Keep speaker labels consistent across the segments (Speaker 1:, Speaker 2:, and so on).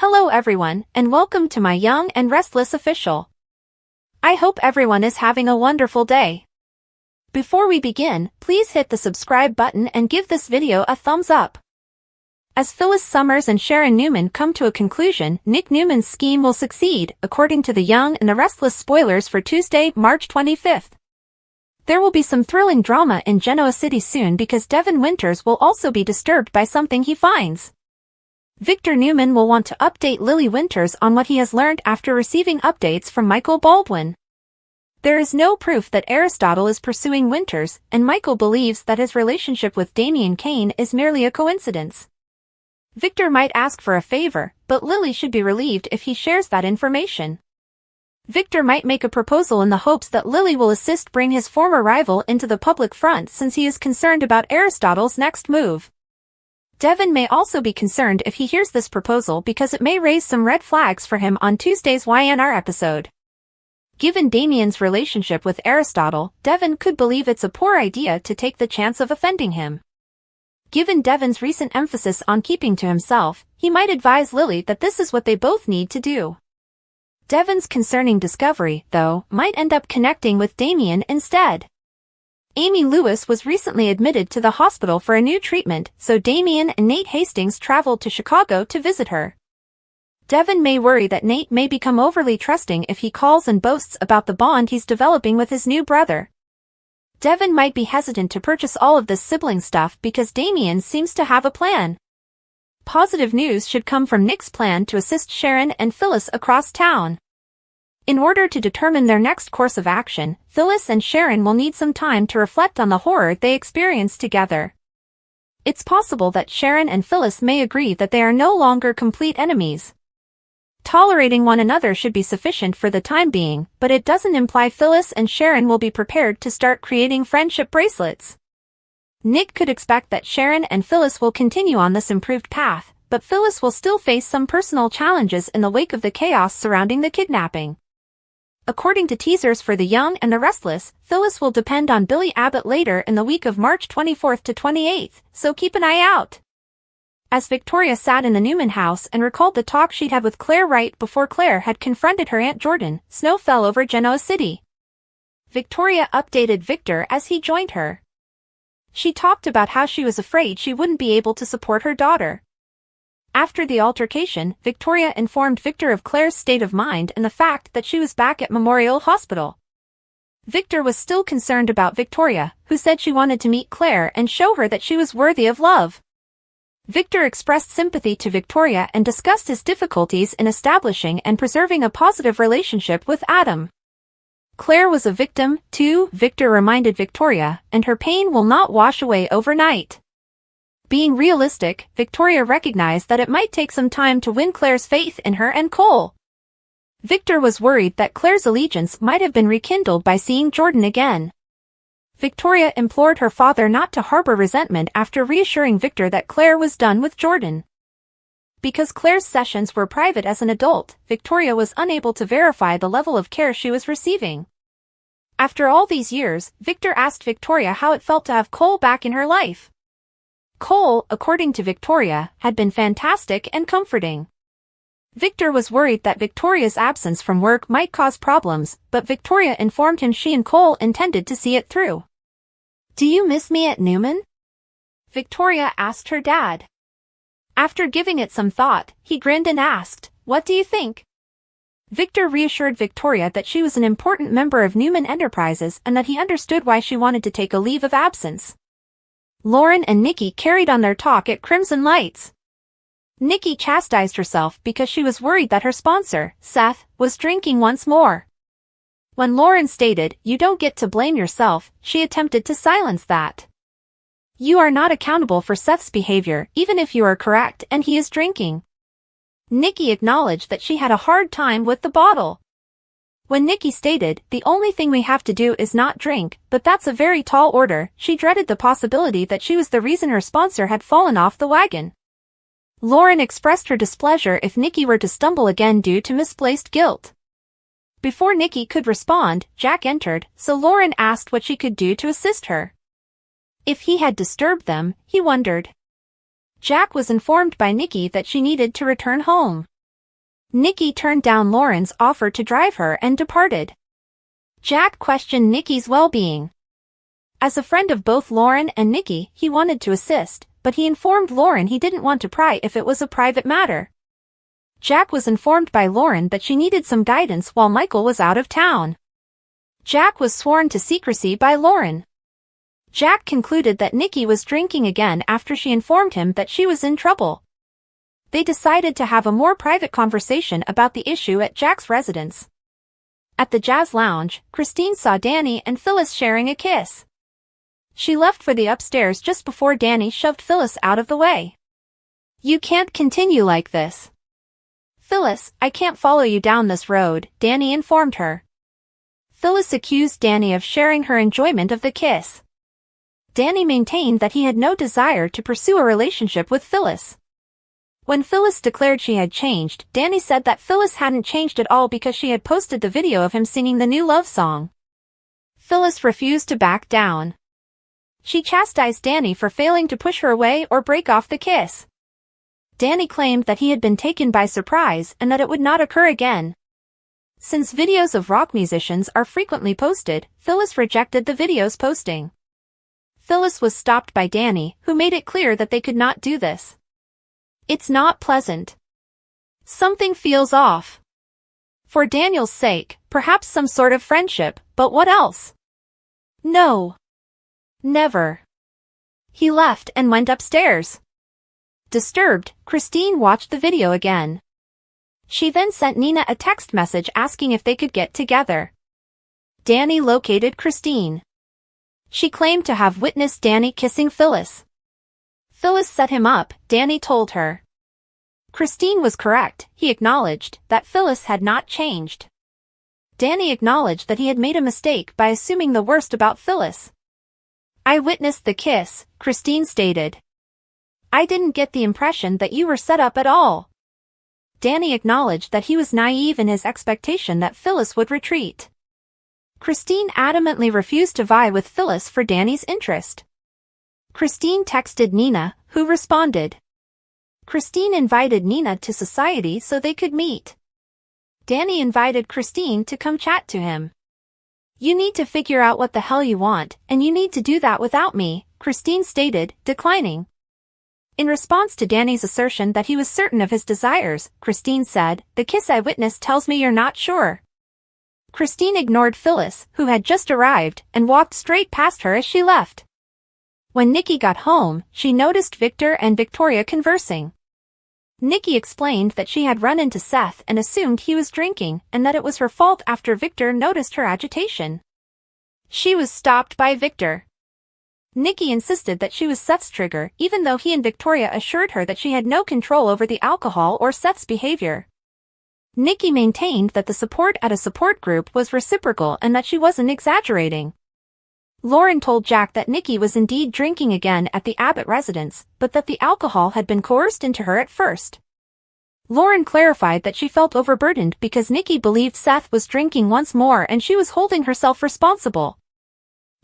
Speaker 1: Hello everyone, and welcome to my Young and Restless official. I hope everyone is having a wonderful day. Before we begin, please hit the subscribe button and give this video a thumbs up. As Phyllis Summers and Sharon Newman come to a conclusion, Nick Newman's scheme will succeed, according to the Young and the Restless spoilers for Tuesday, March 25th. There will be some thrilling drama in Genoa City soon because Devin Winters will also be disturbed by something he finds. Victor Newman will want to update Lily Winters on what he has learned after receiving updates from Michael Baldwin. There is no proof that Aristotle is pursuing Winters, and Michael believes that his relationship with Damian Kane is merely a coincidence. Victor might ask for a favor, but Lily should be relieved if he shares that information. Victor might make a proposal in the hopes that Lily will assist bring his former rival into the public front since he is concerned about Aristotle's next move. Devin may also be concerned if he hears this proposal because it may raise some red flags for him on Tuesday's YNR episode. Given Damian's relationship with Aristotle, Devin could believe it's a poor idea to take the chance of offending him. Given Devin's recent emphasis on keeping to himself, he might advise Lily that this is what they both need to do. Devin's concerning discovery, though, might end up connecting with Damian instead. Amy Lewis was recently admitted to the hospital for a new treatment, so Damian and Nate Hastings traveled to Chicago to visit her. Devin may worry that Nate may become overly trusting if he calls and boasts about the bond he's developing with his new brother. Devin might be hesitant to purchase all of this sibling stuff because Damian seems to have a plan. Positive news should come from Nick's plan to assist Sharon and Phyllis across town. In order to determine their next course of action, Phyllis and Sharon will need some time to reflect on the horror they experienced together. It's possible that Sharon and Phyllis may agree that they are no longer complete enemies. Tolerating one another should be sufficient for the time being, but it doesn't imply Phyllis and Sharon will be prepared to start creating friendship bracelets. Nick could expect that Sharon and Phyllis will continue on this improved path, but Phyllis will still face some personal challenges in the wake of the chaos surrounding the kidnapping. According to teasers for The Young and the Restless, Phyllis will depend on Billy Abbott later in the week of March 24th to 28th, so keep an eye out. As Victoria sat in the Newman house and recalled the talk she'd had with Claire right before Claire had confronted her Aunt Jordan, snow fell over Genoa City. Victoria updated Victor as he joined her. She talked about how she was afraid she wouldn't be able to support her daughter. After the altercation, Victoria informed Victor of Claire's state of mind and the fact that she was back at Memorial Hospital. Victor was still concerned about Victoria, who said she wanted to meet Claire and show her that she was worthy of love. Victor expressed sympathy to Victoria and discussed his difficulties in establishing and preserving a positive relationship with Adam. Claire was a victim, too, Victor reminded Victoria, and her pain will not wash away overnight. Being realistic, Victoria recognized that it might take some time to win Claire's faith in her and Cole. Victor was worried that Claire's allegiance might have been rekindled by seeing Jordan again. Victoria implored her father not to harbor resentment after reassuring Victor that Claire was done with Jordan. Because Claire's sessions were private as an adult, Victoria was unable to verify the level of care she was receiving. After all these years, Victor asked Victoria how it felt to have Cole back in her life. Cole, according to Victoria, had been fantastic and comforting. Victor was worried that Victoria's absence from work might cause problems, but Victoria informed him she and Cole intended to see it through. "Do you miss me at Newman?" Victoria asked her dad. After giving it some thought, he grinned and asked, "What do you think?" Victor reassured Victoria that she was an important member of Newman Enterprises and that he understood why she wanted to take a leave of absence. Lauren and Nikki carried on their talk at Crimson Lights. Nikki chastised herself because she was worried that her sponsor, Seth, was drinking once more. When Lauren stated, "You don't get to blame yourself," she attempted to silence that. "You are not accountable for Seth's behavior, even if you are correct and he is drinking." Nikki acknowledged that she had a hard time with the bottle. When Nikki stated, "The only thing we have to do is not drink, but that's a very tall order," she dreaded the possibility that she was the reason her sponsor had fallen off the wagon. Lauren expressed her displeasure if Nikki were to stumble again due to misplaced guilt. Before Nikki could respond, Jack entered, so Lauren asked what she could do to assist her. If he had disturbed them, he wondered. Jack was informed by Nikki that she needed to return home. Nikki turned down Lauren's offer to drive her and departed. Jack questioned Nikki's well-being. As a friend of both Lauren and Nikki, he wanted to assist, but he informed Lauren he didn't want to pry if it was a private matter. Jack was informed by Lauren that she needed some guidance while Michael was out of town. Jack was sworn to secrecy by Lauren. Jack concluded that Nikki was drinking again after she informed him that she was in trouble. They decided to have a more private conversation about the issue at Jack's residence. At the Jazz Lounge, Christine saw Danny and Phyllis sharing a kiss. She left for the upstairs just before Danny shoved Phyllis out of the way. "You can't continue like this." "Phyllis, I can't follow you down this road," Danny informed her. Phyllis accused Danny of sharing her enjoyment of the kiss. Danny maintained that he had no desire to pursue a relationship with Phyllis. When Phyllis declared she had changed, Danny said that Phyllis hadn't changed at all because she had posted the video of him singing the new love song. Phyllis refused to back down. She chastised Danny for failing to push her away or break off the kiss. Danny claimed that he had been taken by surprise and that it would not occur again. Since videos of rock musicians are frequently posted, Phyllis rejected the video's posting. Phyllis was stopped by Danny, who made it clear that they could not do this. "It's not pleasant. Something feels off. For Daniel's sake, perhaps some sort of friendship, but what else? No. Never." He left and went upstairs. Disturbed, Christine watched the video again. She then sent Nina a text message asking if they could get together. Danny located Christine. She claimed to have witnessed Danny kissing Phyllis. Phyllis set him up, Danny told her. Christine was correct. He acknowledged that Phyllis had not changed. Danny acknowledged that he had made a mistake by assuming the worst about Phyllis. "I witnessed the kiss," Christine stated. "I didn't get the impression that you were set up at all." Danny acknowledged that he was naive in his expectation that Phyllis would retreat. Christine adamantly refused to vie with Phyllis for Danny's interest. Christine texted Nina, who responded. Christine invited Nina to society so they could meet. Danny invited Christine to come chat to him. "You need to figure out what the hell you want, and you need to do that without me," Christine stated, declining. In response to Danny's assertion that he was certain of his desires, Christine said, "The kiss I witnessed tells me you're not sure." Christine ignored Phyllis, who had just arrived, and walked straight past her as she left. When Nikki got home, she noticed Victor and Victoria conversing. Nikki explained that she had run into Seth and assumed he was drinking, and that it was her fault after Victor noticed her agitation. She was stopped by Victor. Nikki insisted that she was Seth's trigger, even though he and Victoria assured her that she had no control over the alcohol or Seth's behavior. Nikki maintained that the support at a support group was reciprocal and that she wasn't exaggerating. Lauren told Jack that Nikki was indeed drinking again at the Abbott residence, but that the alcohol had been coerced into her at first. Lauren clarified that she felt overburdened because Nikki believed Seth was drinking once more and she was holding herself responsible.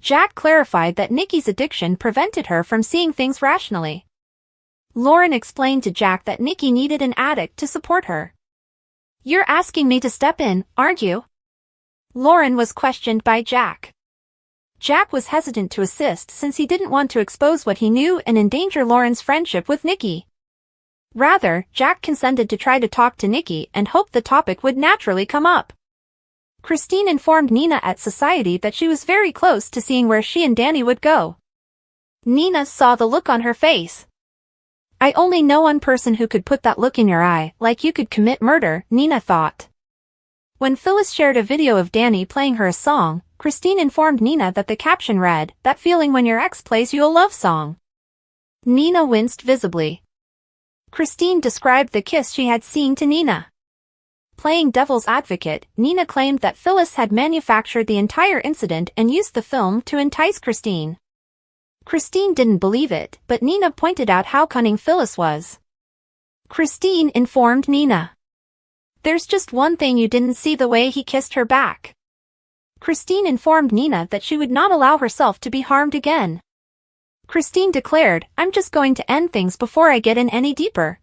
Speaker 1: Jack clarified that Nikki's addiction prevented her from seeing things rationally. Lauren explained to Jack that Nikki needed an addict to support her. "You're asking me to step in, aren't you?" Lauren was questioned by Jack. Jack was hesitant to assist since he didn't want to expose what he knew and endanger Lauren's friendship with Nikki. Rather, Jack consented to try to talk to Nikki and hoped the topic would naturally come up. Christine informed Nina at society that she was very close to seeing where she and Danny would go. Nina saw the look on her face. "I only know one person who could put that look in your eye, like you could commit murder," Nina thought. When Phyllis shared a video of Danny playing her a song, Christine informed Nina that the caption read, "That feeling when your ex plays you a love song." Nina winced visibly. Christine described the kiss she had seen to Nina. Playing devil's advocate, Nina claimed that Phyllis had manufactured the entire incident and used the film to entice Christine. Christine didn't believe it, but Nina pointed out how cunning Phyllis was. Christine informed Nina. "There's just one thing you didn't see: the way he kissed her back." Christine informed Nina that she would not allow herself to be harmed again. Christine declared, "I'm just going to end things before I get in any deeper."